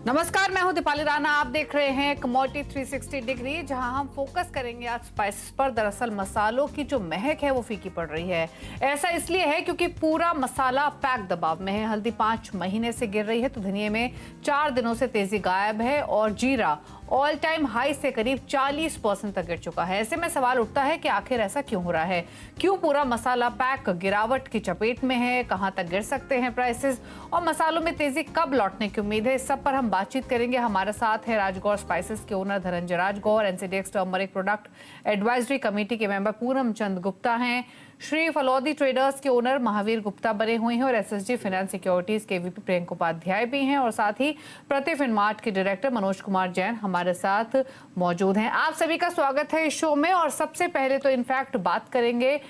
नमस्कार, मैं हूं दीपाली राणा। आप देख रहे हैं कमोडिटी 360 डिग्री, जहां हम फोकस करेंगे आज स्पाइसेस पर। दरअसल मसालों की जो महक है वो फीकी पड़ रही है। ऐसा इसलिए है क्योंकि पूरा मसाला पैक दबाव में है। हल्दी 5 महीने से गिर रही है तो धनिये में 4 दिनों से तेजी गायब है और जीरा ऑल टाइम हाई से करीब 40% तक गिर चुका है। ऐसे में सवाल उठता है कि आखिर ऐसा क्यों हो रहा है? क्यों पूरा मसाला पैक गिरावट की चपेट में है? कहां तक गिर सकते हैं प्राइसेस और मसालों में तेजी कब लौटने की उम्मीद है? इस सब पर हम बातचीत करेंगे। हमारे साथ है राजगौर स्पाइसेस के owner Dhananjay Rajgaur, NCDEX turmeric product advisory committee के मेंबर पूनम चंद गुप्ता हैं, श्री फलौदी ट्रेडर्स के ओनर महावीर गुप्ता बने हुए हैं और एसएसजी फाइनेंस सिक्योरिटीज के वीपी प्रियंक उपाध्याय भी हैं और साथ ही प्रति फिनमार्ट के डायरेक्टर मनोज कुमार जैन हमारे साथ मौजूद हैं। आप सभी का स्वागत है इस शो में। और सबसे पहले तो इनफैक्ट बात करेंगे,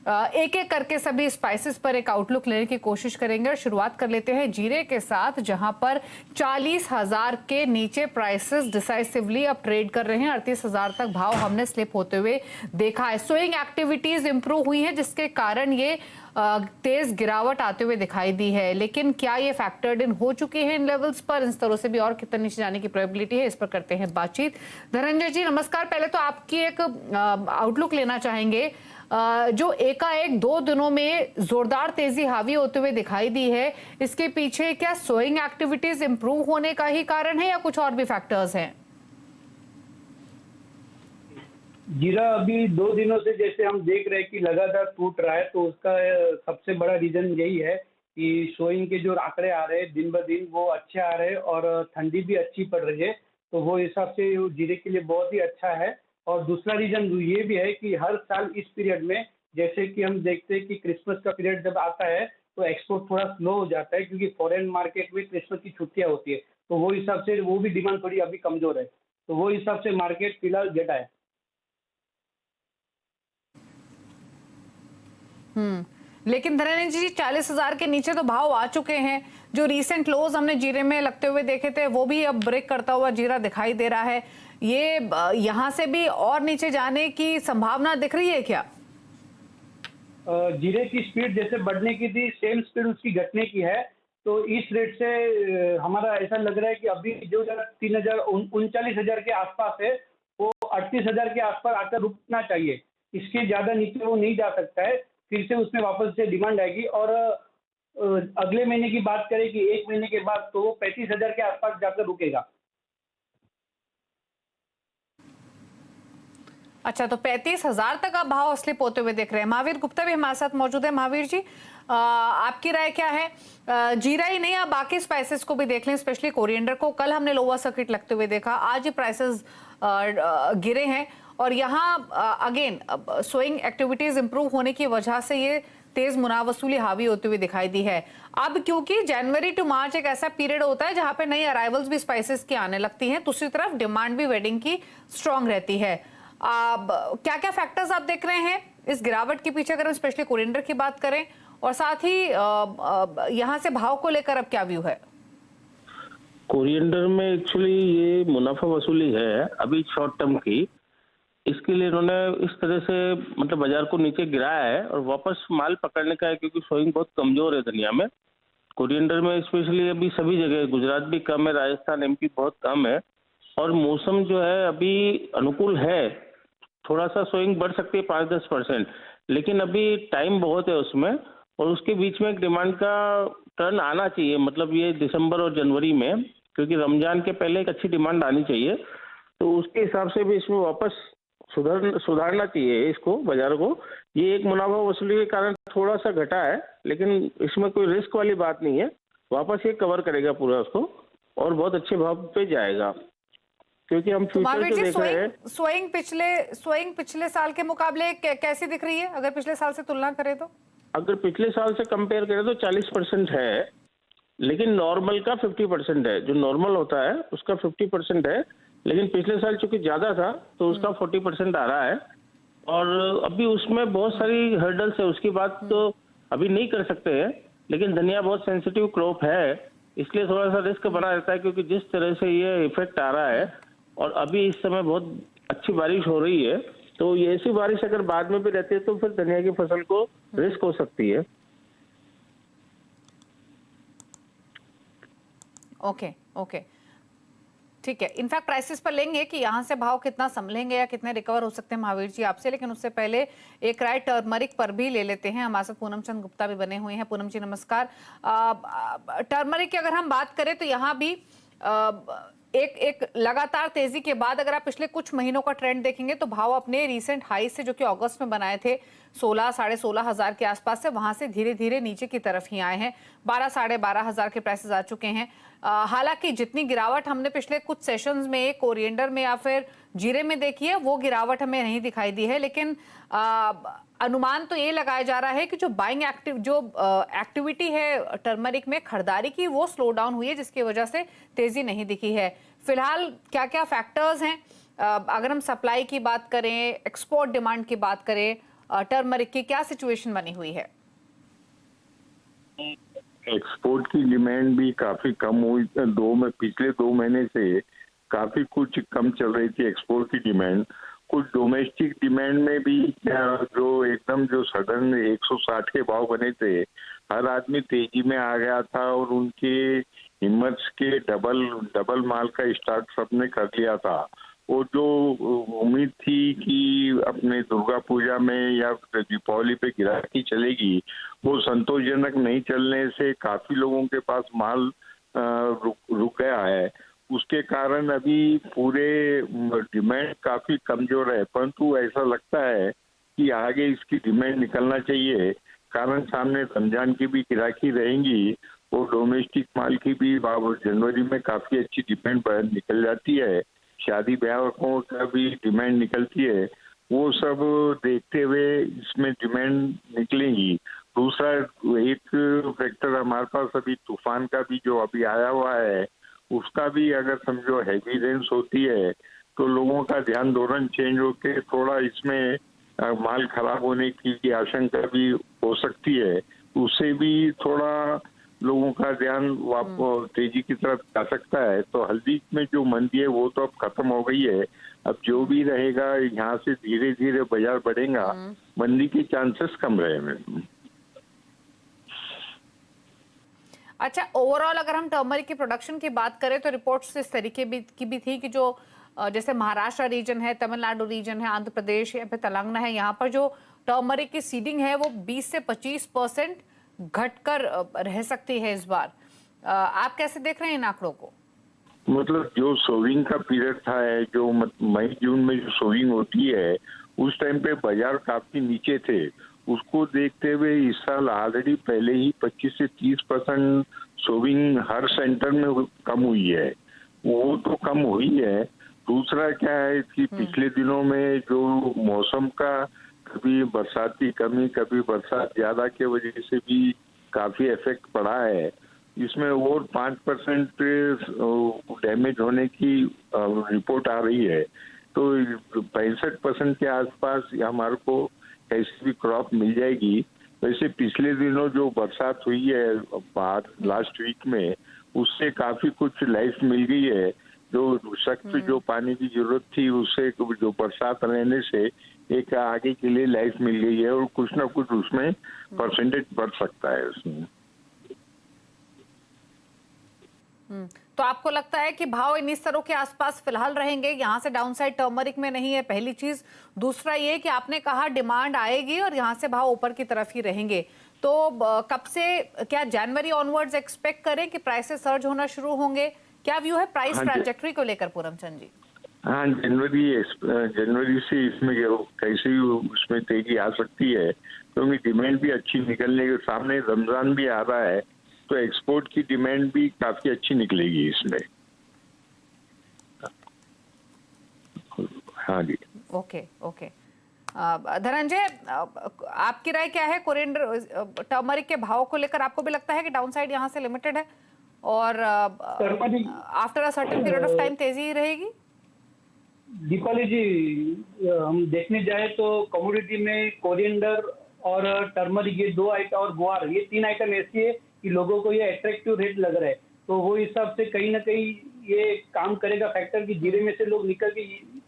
एक एक करके सभी स्पाइसेस पर एक आउटलुक लेने की कोशिश करेंगे और शुरुआत कर लेते हैं जीरे के साथ, जहां पर 40,000 के नीचे प्राइसेस डिसाइसिवली अब ट्रेड कर रहे हैं। 38,000 तक भाव हमने स्लिप होते हुए देखा है। स्विंग एक्टिविटीज इंप्रूव हुई है जिसके कारण ये तेज गिरावट आते हुए दिखाई दी है। लेकिन क्या ये फैक्टर्ड इन हो चुकी है इन लेवल्स पर? इन स्तरों से भी और कितना नीचे जाने की प्रोबेबिलिटी है, इस पर करते हैं बातचीत। धनंजय जी नमस्कार। पहले तो आपकी एक आउटलुक लेना चाहेंगे। जो एकाएक 2 दिनों में जोरदार तेजी हावी होते हुए दिखाई दी है, इसके पीछे क्या सोइंग एक्टिविटीज इंप्रूव होने का ही कारण है या कुछ और भी फैक्टर्स हैं? जीरा अभी 2 दिनों से जैसे हम देख रहे हैं कि लगातार टूट रहा है, तो उसका सबसे बड़ा रीजन यही है कि सोइंग के जो आंकड़े आ रहे हैं दिन ब दिन वो अच्छे आ रहे हैं और ठंडी भी अच्छी पड़ रही है, तो वो हिसाब से जीरे के लिए बहुत ही अच्छा है। और दूसरा रीजन ये भी है कि हर साल इस पीरियड में, जैसे कि हम देखते हैं कि क्रिसमस का पीरियड जब आता है तो एक्सपोर्ट थोड़ा स्लो हो जाता है क्योंकि फॉरेन मार्केट में क्रिसमस की छुट्टियां होती है, तो वो हिसाब से वो भी डिमांड थोड़ी अभी कमजोर है, तो वो हिसाब से मार्केट फिलहाल घटा है। लेकिन धनंजय जी 40,000 के नीचे तो भाव आ चुके हैं। जो रीसेंट लोज हमने जीरे में लगते हुए देखे थे वो भी अब ब्रेक करता हुआ जीरा दिखाई दे रहा है। ये यहाँ से भी और नीचे जाने की संभावना दिख रही है क्या? जीरे की स्पीड जैसे बढ़ने की थी, सेम स्पीड उसकी घटने की है। तो इस रेट से हमारा ऐसा लग रहा है कि अभी जो 39,000 के आसपास है वो 38,000 के आसपास आकर रुकना चाहिए। इसके ज़्यादा नीचे वो नहीं जा सकता है, फिर से उसमें वापस से डिमांड आएगी। और अगले महीने की बात करें कि 1 महीने के बाद, तो वो 35,000 के आसपास जाकर रुकेगा। अच्छा, तो 35,000 तक आप भाव स्लिप होते हुए देख रहे हैं। महावीर गुप्ता भी हमारे साथ मौजूद है। महावीर जी, आपकी राय क्या है? जीरा ही नहीं, आप बाकी स्पाइसेस को भी देख लें, स्पेशली कोरिएंडर को। कल हमने लोअर सर्किट लगते हुए देखा, आज ये प्राइसेस गिरे हैं और यहाँ अगेन स्विंग एक्टिविटीज इंप्रूव होने की वजह से ये तेज मुनावसूली हावी होते हुए दिखाई दी है। अब क्योंकि जनवरी टू मार्च एक ऐसा पीरियड होता है जहां पे नई अराइवल्स भी स्पाइसेस की आने लगती हैं, दूसरी तरफ डिमांड भी वेडिंग की स्ट्रांग रहती है। क्या क्या फैक्टर्स आप देख रहे हैं इस गिरावट के पीछे, अगर हम स्पेशली कोरिएंडर की बात करें, और साथ ही यहाँ से भाव को लेकर अब क्या व्यू है? कोरिएंडर में एक्चुअली ये मुनाफा वसूली है अभी शॉर्ट टर्म की। इसके लिए इन्होंने इस तरह से मतलब बाजार को नीचे गिराया है और वापस माल पकड़ने का है, क्योंकि सोइंग बहुत कमजोर है दुनिया में। कोरिएंडर में स्पेशली अभी सभी जगह, गुजरात भी कम है, राजस्थान एमपी बहुत कम है और मौसम जो है अभी अनुकूल है। थोड़ा सा सोइंग बढ़ सकती है 5-10%, लेकिन अभी टाइम बहुत है उसमें और उसके बीच में एक डिमांड का टर्न आना चाहिए, मतलब ये दिसंबर और जनवरी में, क्योंकि रमजान के पहले एक अच्छी डिमांड आनी चाहिए। तो उसके हिसाब से भी इसमें वापस सुधारना चाहिए इसको, बाजार को। ये एक मुनाफा वसूली के कारण थोड़ा सा घटा है, लेकिन इसमें कोई रिस्क वाली बात नहीं है। वापस ये कवर करेगा पूरा उसको और बहुत अच्छे भाव पे जाएगा, क्योंकि हम फ्यूचर जो देख रहे हैं। स्विंग पिछले साल के मुकाबले कैसी दिख रही है, अगर पिछले साल से तुलना करें तो? अगर पिछले साल से कंपेयर करें तो 40% है, लेकिन नॉर्मल का 50% है। जो नॉर्मल होता है उसका 50% है, लेकिन पिछले साल चूंकि ज्यादा था तो उसका 40% आ रहा है। और अभी उसमें बहुत सारी हर्डल्स है, उसकी बात तो अभी नहीं कर सकते हैं, लेकिन धनिया बहुत सेंसिटिव क्रॉप है, इसलिए थोड़ा सा रिस्क बना रहता है, क्योंकि जिस तरह से ये इफेक्ट आ रहा है और अभी इस समय बहुत अच्छी बारिश हो रही है, तो ये ऐसी बारिश अगर बाद में भी रहती है तो फिर धनिया की फसल को रिस्क हो सकती है। ओके। ठीक है, इनफैक्ट प्राइसेस पर लेंगे कि यहाँ से भाव कितना संभलेंगे या कितने रिकवर हो सकते हैं महावीर जी आपसे, लेकिन उससे पहले एक राय टर्मरिक पर भी ले लेते हैं। हमारे साथ पूनम चंद गुप्ता भी बने हुए हैं। पूनम जी नमस्कार। टर्मरिक की अगर हम बात करें तो यहाँ भी एक लगातार तेजी के बाद अगर आप पिछले कुछ महीनों का ट्रेंड देखेंगे तो भाव अपने रीसेंट हाई से जो कि अगस्त में बनाए थे 16 साढ़े 16 हजार के आसपास से, वहां से धीरे धीरे नीचे की तरफ ही आए हैं। 12 साढ़े 12 हजार के प्राइसेस आ चुके हैं। हालांकि जितनी गिरावट हमने पिछले कुछ सेशंस में कोरिएंडर में या फिर जीरे में देखी है वो गिरावट हमें नहीं दिखाई दी है, लेकिन अनुमान तो ये लगाया जा रहा है कि जो बाइंग एक्टिविटी है टर्मरिक में खरीदारी की वो स्लो डाउन हुई है, जिसकी वजह से तेजी नहीं दिखी है। फिलहाल क्या क्या फैक्टर्स हैं, अगर हम सप्लाई की बात करें, एक्सपोर्ट डिमांड की बात करें, टर्मरिक की क्या सिचुएशन बनी हुई है? एक्सपोर्ट की डिमांड भी काफी कम हुई। पिछले 2 महीने से काफी कुछ कम चल रही थी एक्सपोर्ट की डिमांड। कुछ डोमेस्टिक डिमांड में भी जो एकदम जो सडन 160 के भाव बने थे, हर आदमी तेजी में आ गया था और उनके हिम्मत के डबल माल का स्टार्ट सबने कर लिया था। वो जो उम्मीद थी कि अपने दुर्गा पूजा में या दीपावली पे गिरावट चलेगी, वो संतोषजनक नहीं चलने से काफी लोगों के पास माल रुक गया है। उसके कारण अभी पूरे डिमांड काफी कमजोर है, परंतु ऐसा लगता है कि आगे इसकी डिमांड निकलना चाहिए, कारण सामने रमजान की भी गिराकी रहेंगी और डोमेस्टिक माल की भी जनवरी में काफी अच्छी डिमांड निकल जाती है। शादी ब्याह का भी डिमांड निकलती है। वो सब देखते हुए इसमें डिमांड निकलेगी। दूसरा एक फैक्टर हमारे पास अभी तूफान का भी जो अभी आया हुआ है, उसका भी अगर समझो हैवी रेंस होती है तो लोगों का ध्यान धोरण चेंज होके थोड़ा इसमें माल खराब होने की आशंका भी हो सकती है। उससे भी थोड़ा लोगों का ध्यान तेजी की तरफ जा सकता है। तो हल्दी में जो मंदी है वो तो अब खत्म हो गई है। अब जो भी रहेगा यहाँ से धीरे धीरे बाजार बढ़ेगा, मंदी के चांसेस कम रहे। अच्छा, ओवरऑल अगर हम टर्मरिक की प्रोडक्शन की बात करें तो रिपोर्ट्स इस तरीके की भी थी कि जो जैसे महाराष्ट्र रीजन है, तमिलनाडु रीजन है, आंध्र प्रदेश या फिर तेलंगाना है, यहाँ पर जो टर्मरिक की सीडिंग है वो 20 से 25% घटकर रह सकती है इस बार। आप कैसे देख रहे हैं इन आंकड़ों को? मतलब जो सोविंग का पीरियड था है, जो मई जून में जो सोविंग होती है, उस टाइम पे बाजार काफी नीचे थे। उसको देखते हुए इस साल ऑलरेडी पहले ही 25 से 30% सोविंग हर सेंटर में कम हुई है। वो तो कम हुई है। दूसरा क्या है कि पिछले दिनों में जो मौसम का कभी बरसात की कमी, कभी बरसात ज्यादा के वजह से भी काफी इफेक्ट पड़ा है। इसमें और 5% डैमेज होने की रिपोर्ट आ रही है। तो 65% के आसपास हमारे को ऐसी भी क्रॉप मिल जाएगी। वैसे पिछले दिनों जो बरसात हुई है लास्ट वीक में, उससे काफी कुछ लाइफ मिल गई है। जो सख्त जो पानी की जरूरत थी, उससे जो बरसात रहने से एक आगे के लिए लाइफ मिल गई है और कुछ ना कुछ उसमें परसेंटेज बढ़ सकता है उसमें। तो आपको लगता है कि भाव इन स्तरों के आसपास फिलहाल रहेंगे, यहाँ से डाउनसाइड टर्मरिक में नहीं है, पहली चीज। दूसरा ये कि आपने कहा डिमांड आएगी और यहाँ से भाव ऊपर की तरफ ही रहेंगे, तो कब से, क्या जनवरी ऑनवर्ड्स एक्सपेक्ट करें कि प्राइसेस सर्ज होना शुरू होंगे? क्या व्यू है प्राइस ट्रैजेक्टरी को लेकर पूरमचंद जी? हाँ, जनवरी से इसमें कैसे उसमें तेजी आ सकती है, क्योंकि डिमांड भी अच्छी निकलने के सामने रमजान भी आ रहा है, तो एक्सपोर्ट की डिमांड भी काफी अच्छी निकलेगी इसमें। हाँ जी। ओके। धनंजय, आपकी राय क्या है कोरिएंडर टर्मरिक के भाव को लेकर? आपको भी लगता है कि डाउनसाइड यहाँ से लिमिटेड है और after a certain period of time तेजी ही रहेगी? दीपाली जी, हम देखने जाए तो कमोडिटी में कोरिएंडर और टर्मरिक, ये 2 आइटम, और ग्वार, ये 3 आइटम ऐसी है कि लोगों को ये अट्रैक्टिव रेट लग रहा है। तो वो हिसाब से कहीं ना कहीं ये काम करेगा फैक्टर कि जीरे में से लोग निकल के,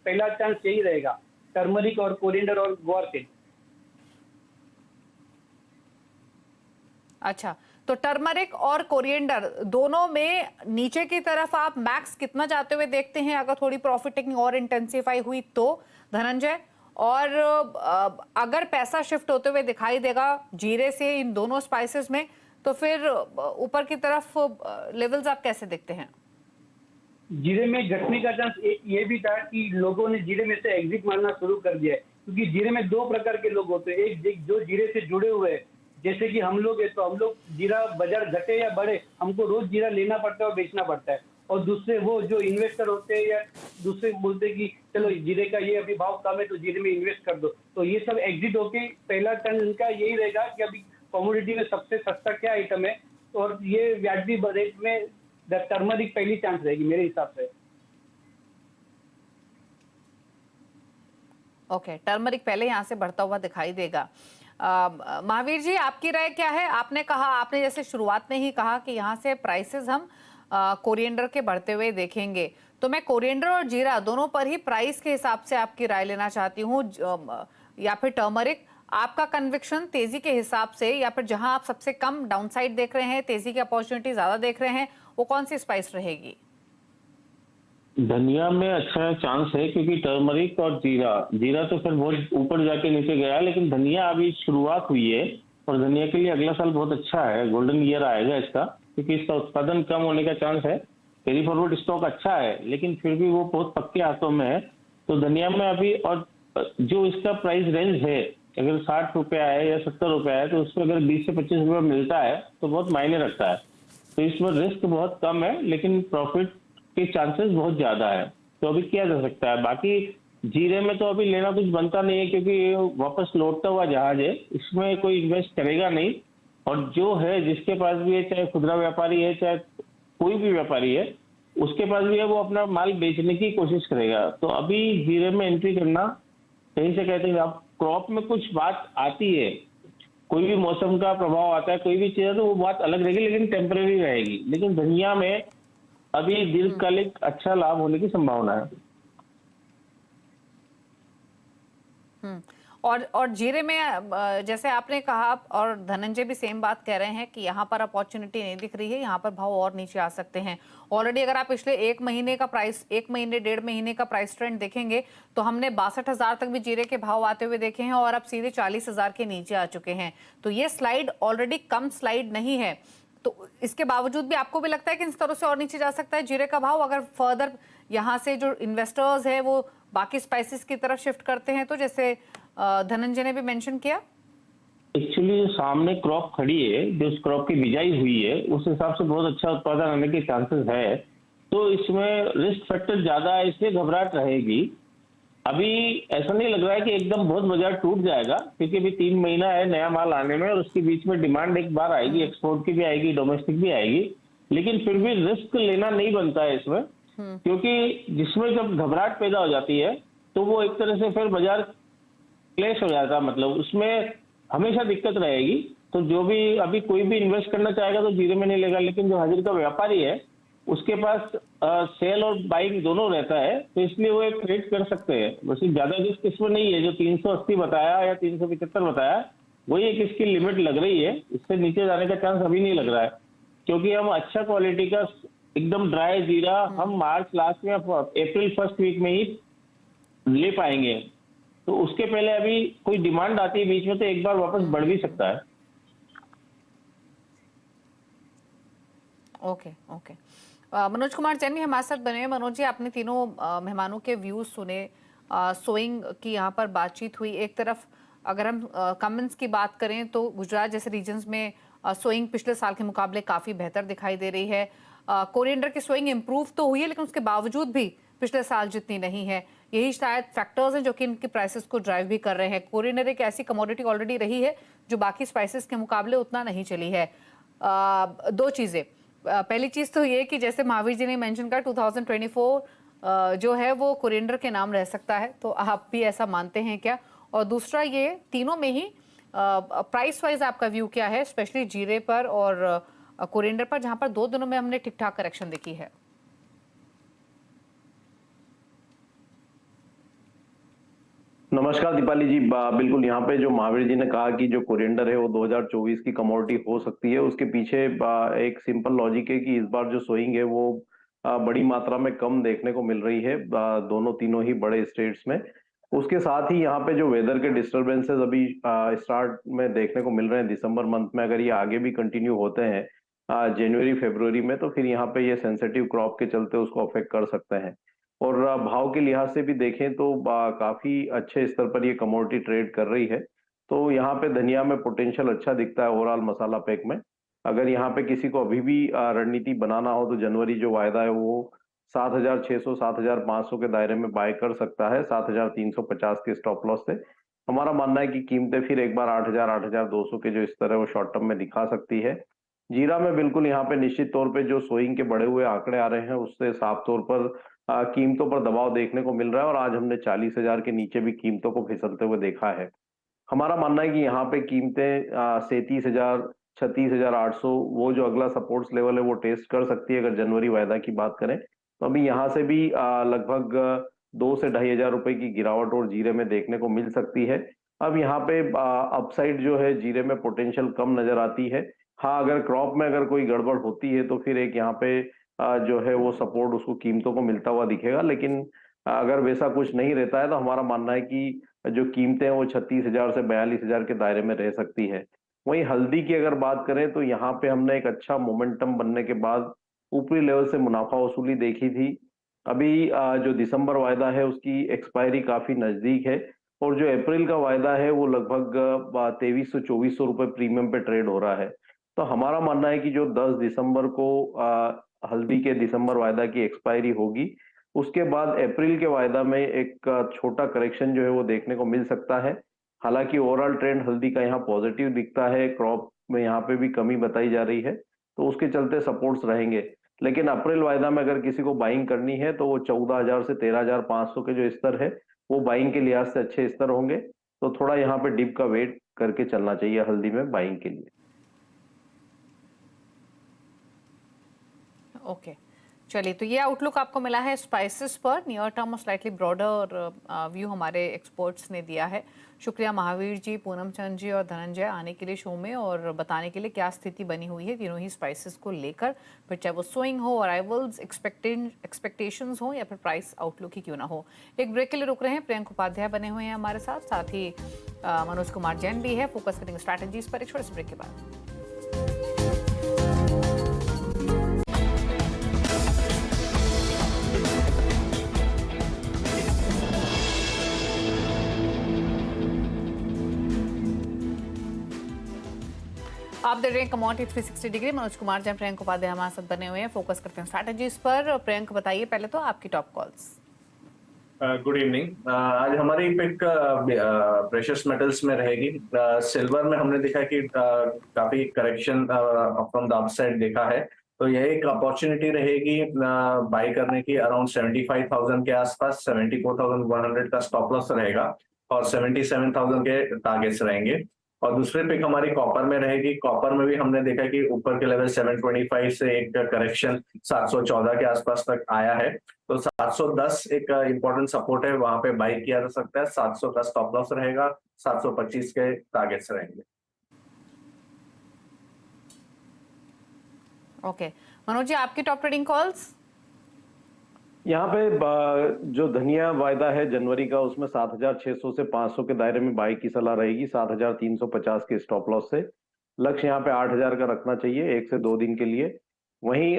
पहला चांस यही रहेगा टर्मरिक और कोरिएंडर और ग्वार के। अच्छा, तो टर्मरिक और कोरिएंडर दोनों में नीचे की तरफ आप मैक्स कितना जाते हुए देखते हैं अगर थोड़ी प्रॉफिट टेकिंग और इंटेंसिफाई हुई तो, धनंजय? और अगर पैसा शिफ्ट होते हुए दिखाई देगा जीरे से इन दोनों स्पाइसेस में, तो फिर ऊपर की तरफ लेवल्स आप कैसे देखते हैं? जीरे में घटने का चांस एक ये भी था कि लोगों ने जीरे में से एग्जिट मारना शुरू कर दिया है, क्योंकि जीरे में दो प्रकार के लोग होते हैं। एक जो जीरे से जुड़े हुए हैं, जैसे कि हम लोग है, तो हम लोग जीरा बाजार घटे या बढ़े हमको रोज जीरा लेना पड़ता है और बेचना पड़ता है। और दूसरे वो जो इन्वेस्टर होते हैं या दूसरे बोलते हैं कि चलो जीरे का ये अभी भाव कम है तो जीरे में इन्वेस्ट कर दो, तो ये सब एग्जिट होके पहला टर्न इनका यही रहेगा कि अभी कमोडिटी में सबसे सस्ता क्या आइटम है, और ये व्याजबी रेट में टर्मरिक पहली चांस रहेगी मेरे हिसाब से। ओके, टर्मरिक पहले यहाँ से बढ़ता हुआ दिखाई देगा। महावीर जी, आपकी राय क्या है? आपने कहा, आपने जैसे शुरुआत में ही कहा कि यहाँ से प्राइसेस हम कोरिएंडर के बढ़ते हुए देखेंगे, तो मैं कोरिएंडर और जीरा दोनों पर ही प्राइस के हिसाब से आपकी राय लेना चाहती हूँ, या फिर टर्मरिक आपका कन्विक्शन तेजी के हिसाब से, या फिर जहां आप सबसे कम डाउनसाइड देख रहे हैं, तेजी की अपॉर्चुनिटी ज्यादा देख रहे हैं, वो कौन सी स्पाइस रहेगी? धनिया में अच्छा चांस है, क्योंकि टर्मरिक और जीरा तो फिर बहुत ऊपर जाके नीचे गया, लेकिन धनिया अभी शुरुआत हुई है और धनिया के लिए अगला साल बहुत अच्छा है, गोल्डन ईयर आएगा इसका, क्योंकि इसका उत्पादन कम होने का चांस है। कैरी फॉरवर्ड स्टॉक अच्छा है, लेकिन फिर भी वो बहुत पक्के हाथों में है। तो धनिया में अभी, और जो इसका प्राइस रेंज है, अगर 60 रुपया है या 70 रुपया है, तो उसमें अगर 20 से 25 रुपया मिलता है तो बहुत मायने रखता है। तो इसमें रिस्क बहुत कम है, लेकिन प्रॉफिट के चांसेस बहुत ज्यादा है, तो अभी किया जा सकता है। बाकी जीरे में तो अभी लेना कुछ बनता नहीं है, क्योंकि वापस लौटता हुआ जहाज है, इसमें कोई इन्वेस्ट करेगा नहीं। और जो है, जिसके पास भी है, चाहे खुदरा व्यापारी है चाहे कोई भी व्यापारी है, उसके पास भी है, वो अपना माल बेचने की कोशिश करेगा। तो अभी जीरे में एंट्री करना, कहीं से कहते हैं आप, क्रॉप में कुछ बात आती है, कोई भी मौसम का प्रभाव आता है, कोई भी चीज है, तो वो बात अलग रहेगी, लेकिन टेम्परेरी रहेगी। लेकिन धनिया में अभी दीर्घकालिक अच्छा लाभ होने की संभावना है। और जीरे में जैसे आपने कहा, और धनंजय भी सेम बात कह रहे हैं कि यहाँ पर अपॉर्चुनिटी नहीं दिख रही है, यहाँ पर भाव और नीचे आ सकते हैं। ऑलरेडी अगर आप पिछले एक महीने का प्राइस, एक महीने डेढ़ महीने का प्राइस ट्रेंड देखेंगे, तो हमने 62,000 तक भी जीरे के भाव आते हुए देखे हैं, और अब सीधे 40,000 के नीचे आ चुके हैं। तो ये स्लाइड ऑलरेडी कम स्लाइड नहीं है, तो इसके बावजूद भी आपको भी लगता है कि इस तरह से और नीचे जा सकता है जीरे का भाव, अगर फर्दर यहाँ से जो इन्वेस्टर्स है वो बाकी स्पाइसेस की तरफ शिफ्ट करते हैं, तो जैसे धनंजय ने भी मेंशन किया। एक्चुअली जो सामने क्रॉप खड़ी है, जो उस क्रॉप की बिजाई हुई है, उस हिसाब से बहुत अच्छा उत्पादन आने के चांसेस है। तो इसमें रिस्क फैक्टर ज्यादा है, इसलिए घबराहट रहेगी। अभी ऐसा नहीं लग रहा है कि एकदम बहुत बाजार टूट जाएगा, क्योंकि अभी 3 महीना है नया माल आने में, और उसके बीच में डिमांड एक बार आएगी, एक्सपोर्ट की भी आएगी, डोमेस्टिक भी आएगी। लेकिन फिर भी रिस्क लेना नहीं बनता है इसमें, क्योंकि जिसमें जब घबराहट पैदा हो जाती है, तो वो एक तरह से फिर बाजार क्लैश हो जाता है, मतलब उसमें हमेशा दिक्कत रहेगी। तो जो भी अभी कोई भी इन्वेस्ट करना चाहेगा तो जीरे में नहीं लेगा, लेकिन जो हाजिर का व्यापारी है उसके पास सेल और बाइंग दोनों रहता है, तो इसलिए वो एक ट्रेड कर सकते हैं। वैसे ज्यादा रिस्क इसमें नहीं है, जो 380 बताया या 375 बताया, वही एक इसकी लिमिट लग रही है। इससे नीचे जाने का चांस अभी नहीं लग रहा है, क्योंकि हम अच्छा क्वालिटी का एकदम ड्राई जीरा हम मार्च लास्ट में, अप्रैल फर्स्ट वीक में ही ले पाएंगे। तो उसके पहले अभी कोई डिमांड आती है बीच में, तो एक बार वापस बढ़ भी सकता है। Okay okay. मनोज कुमार जैन भी हमारे साथ बने हैं। मनोज जी, आपने तीनों मेहमानों के व्यूज सुने, सोइंग की यहाँ पर बातचीत हुई। एक तरफ अगर हम कमेंट्स की बात करें तो गुजरात जैसे रीजन्स में सोइंग पिछले साल के मुकाबले काफ़ी बेहतर दिखाई दे रही है। कोरिएंडर की सोइंग इम्प्रूव तो हुई है, लेकिन उसके बावजूद भी पिछले साल जितनी नहीं है। यही शायद फैक्टर्स हैं जो कि इनकी प्राइसेस को ड्राइव भी कर रहे हैं। कोरिएंडर एक ऐसी कमोडिटी ऑलरेडी रही है जो बाकी स्पाइसेस के मुकाबले उतना नहीं चली है। दो चीज़ें, पहली चीज़ तो ये कि जैसे महावीर जी ने मेंशन किया 2024 जो है वो कोरिएंडर के नाम रह सकता है, तो आप भी ऐसा मानते हैं क्या? और दूसरा, ये तीनों में ही प्राइस वाइज आपका व्यू क्या है, स्पेशली जीरे पर और कोरिएंडर पर, जहां पर 2 दिनों में हमने ठीक ठाक करेक्शन देखी है? नमस्कार दीपाली जी। बिल्कुल यहाँ पे जो महावीर जी ने कहा कि जो कोरिएंडर है वो 2024 की कमोडिटी हो सकती है, उसके पीछे एक सिंपल लॉजिक है कि इस बार जो सोइंग है वो बड़ी मात्रा में कम देखने को मिल रही है दोनों तीनों ही बड़े स्टेट्स में। उसके साथ ही यहाँ पे जो वेदर के डिस्टरबेंसेस अभी स्टार्ट में देखने को मिल रहे हैं दिसंबर मंथ में, अगर ये आगे भी कंटिन्यू होते हैं जनवरी फरवरी में, तो फिर यहाँ पे ये सेंसिटिव क्रॉप के चलते उसको अफेक्ट कर सकते हैं। और भाव के लिहाज से भी देखें तो काफी अच्छे स्तर पर ये कमोडिटी ट्रेड कर रही है। तो यहाँ पे धनिया में पोटेंशियल अच्छा दिखता है ओवरऑल मसाला पैक में। अगर यहाँ पे किसी को अभी भी रणनीति बनाना हो तो जनवरी जो वायदा है वो 7,600 7,500 के दायरे में बाय कर सकता है 7,350 के स्टॉप लॉस से। हमारा मानना है कि कीमतें फिर एक बार 8,000 8,200 के जो स्तर है वो शॉर्ट टर्म में दिखा सकती है। जीरा में बिल्कुल यहाँ पे निश्चित तौर पे जो सोइंग के बढ़े हुए आंकड़े आ रहे हैं उससे साफ तौर पर कीमतों पर दबाव देखने को मिल रहा है और आज हमने 40,000 के नीचे भी कीमतों को फिसलते हुए देखा है। हमारा मानना है कि यहाँ पे कीमतें 37,000 36,800 वो जो अगला सपोर्ट्स लेवल है वो टेस्ट कर सकती है अगर जनवरी वायदा की बात करें। तो अभी यहाँ से भी लगभग 2 से 2,500 रुपए की गिरावट और जीरे में देखने को मिल सकती है। अब यहाँ पे अपसाइड जो है जीरे में पोटेंशियल कम नजर आती है। हाँ, अगर क्रॉप में अगर कोई गड़बड़ होती है तो फिर एक यहाँ पे जो है वो सपोर्ट उसको कीमतों को मिलता हुआ दिखेगा, लेकिन अगर वैसा कुछ नहीं रहता है तो हमारा मानना है कि जो कीमतें हैं वो 36,000 से 42,000 के दायरे में रह सकती है। वहीं हल्दी की अगर बात करें तो यहाँ पे हमने एक अच्छा मोमेंटम बनने के बाद ऊपरी लेवल से मुनाफा वसूली देखी थी। अभी जो दिसंबर वायदा है उसकी एक्सपायरी काफी नजदीक है और जो अप्रैल का वायदा है वो लगभग 2300-2400 रुपए प्रीमियम पे ट्रेड हो रहा है। तो हमारा मानना है कि जो 10 दिसंबर को हल्दी के दिसंबर वायदा की एक्सपायरी होगी, उसके बाद अप्रैल के वायदा में एक छोटा करेक्शन जो है वो देखने को मिल सकता है। हालांकि ओवरऑल ट्रेंड हल्दी का यहाँ पॉजिटिव दिखता है, क्रॉप में यहाँ पे भी कमी बताई जा रही है, तो उसके चलते सपोर्ट्स रहेंगे। लेकिन अप्रैल वायदा में अगर किसी को बाइंग करनी है तो वो 14,000 से 13,500 के जो स्तर है वो बाइंग के लिहाज से अच्छे स्तर होंगे। तो थोड़ा यहाँ पे डिप का वेट करके चलना चाहिए हल्दी में बाइंग के लिए। ओके, चलिए, तो ये आउटलुक आपको मिला है स्पाइसेस पर। नियर टर्म और स्लाइटली ब्रॉडर व्यू हमारे एक्सपर्ट्स ने दिया है। शुक्रिया महावीर जी, पूनम चंद जी और धनंजय आने के लिए शो में और बताने के लिए क्या स्थिति बनी हुई है तीनों ही स्पाइसेस को लेकर, फिर चाहे वो स्विंग हो, अराइवल्स, एक्सपेक्टेशंस हो या फिर प्राइस आउटलुक ही क्यों ना हो। एक ब्रेक के लिए रुक रहे हैं। प्रियंक उपाध्याय बने हुए हैं हमारे साथ ही मनोज कुमार जैन भी है। फोकस करेंगे स्ट्रैटेजीज पर एक छोटे से ब्रेक के बाद। आप देख रहे हैं कमोडिटी 360 डिग्री। मनोज कुमार जैन, प्रियंक उपाध्याय हमारे साथ बने हुए हैं। फोकस करते हैं स्ट्रैटेजीज पर। प्रियंक, बताइए पहले तो आपकी टॉप कॉल्स। Good evening. आज हमारी पिक प्रेशियस मेटल्स में रहेगी। सिल्वर में हमने देखा कि काफी करेक्शन फ्रॉम द अपसाइड देखा है, तो यह एक अपॉर्चुनिटी रहेगी बाई करने की। अराउंड 75,000 के आसपास 74,100 का स्टॉप लॉस रहेगा और 77,000 के टारगेट्स रहेंगे। और दूसरे पिक हमारी कॉपर में रहेगी। कॉपर में भी हमने देखा कि ऊपर के लेवल 725 से एक करेक्शन 714 के आसपास तक आया है, तो 710 एक इंपॉर्टेंट सपोर्ट है, वहां पे बाई किया जा सकता है। 700 का स्टॉप लॉस रहेगा, 725 के टारगेट्स रहेंगे। ओके, मनोज जी, आपकी टॉप ट्रेडिंग कॉल्स। यहाँ पे जो धनिया वायदा है जनवरी का, उसमें 7,600 से 500 के दायरे में बाई की सलाह रहेगी 7,350 के स्टॉप लॉस से। लक्ष्य यहाँ पे 8,000 का रखना चाहिए 1 से 2 दिन के लिए। वहीं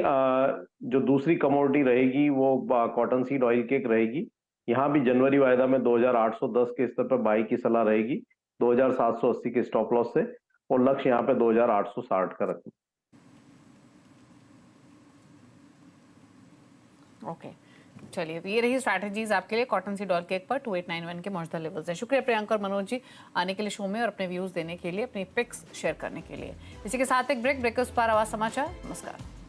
जो दूसरी कमोडिटी रहेगी वो कॉटन सीड ऑयल केक रहेगी। यहाँ भी जनवरी वायदा में 2,810 के स्तर पर बाई की सलाह रहेगी 2,780 के स्टॉप लॉस से, और लक्ष्य यहाँ पे 2,860 का रखना। ओके, चलिए, तो ये रही स्ट्रैटेजीज आपके लिए कॉटन सीड ऑयल केक पर 2891 के मौजूदा लेवल्स हैं। शुक्रिया प्रियंका और मनोज जी आने के लिए शो में और अपने व्यूज देने के लिए, अपनी पिक्स शेयर करने के लिए। इसी के साथ एक ब्रेक। ब्रेकर्स पर आवाज समाचार। नमस्कार।